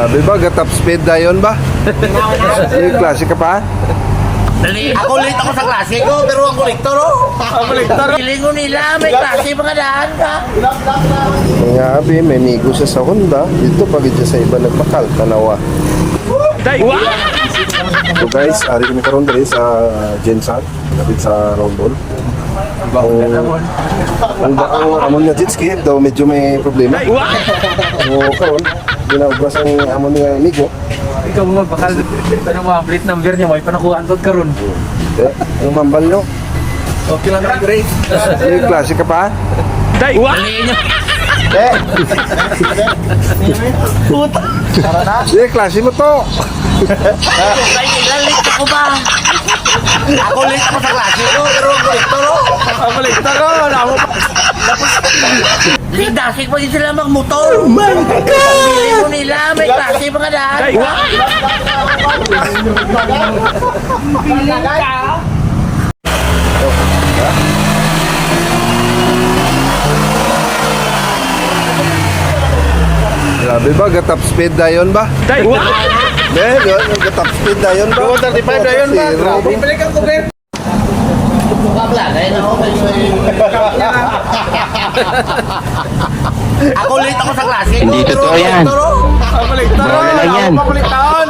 Sabi ba, top speed dayon ba? Yung klase ka pa? Dali, ako late ako sa klase ko, pero ang kolektor, oh. Ang kolektor. Piling ko nila, may klase mga daan ka. Nga abi, may migo siya sa Honda. Dito pag siya sa iba nagpakal, tanawa. So guys, ari kami karon dali sa Gensan, kapit sa Rondon. Ang amon nga jet ski daw medyo may problema. So karon, ginaubras ang amon nga migo. Ikaw mo bakal ano mo plate number niya may panakuhaan pag karon. Yung mambal nyo. Okay lang na great. Yung klase ka pa? Dali nyo. Yung klase mo to. Dali nila, late ako ba? Ako late ako sa klase ko, pero ang kolektor, oh. Ang kolektor ko, ako Late dasig pa din sila magmotor. Oh my God! Piling ko nila, may klase mga daan ka. Sabi ba, top speed dayon ba? Yun, top speed dayon ba? 35 dayon ba? Grabe. Balik ang cover. Ako late ako sa klase ko, Hindi pero totoo ang yan. kolektor, oh. Ang kolektor. Wala lang yan. Ang kolektor.